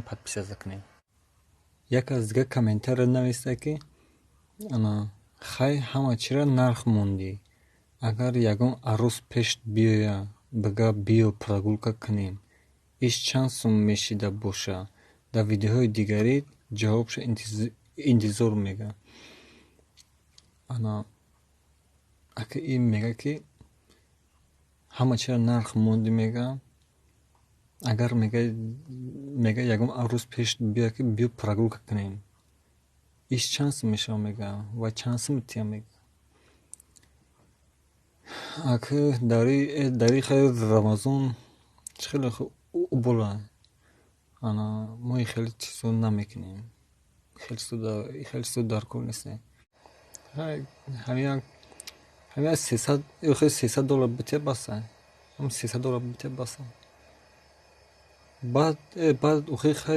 подписаться к ним. Як аз дига комментарий нависта ки хай ҳама чира нарх мондӣ. Агар ягон арӯз пеш биёя бага биё прогулка кунем. Иш чанд сум мешида боша? Дар видеоҳои дигарӣ ҷавобшо интизор мега. Ака ин мега ки ҳама чира нарх монди мега. Агар мега ягон арӯз пеш биё ки биё прогулка кунем. Иш чанд сум мешава мега ва чанд сум тия мега. Ака дари хайр Рамазон хеле убола. Мо хеле чизо намекунем. Хеле чизо дар кор нестем. ҳамин $300 бите баса. $300 бите баса. Баъд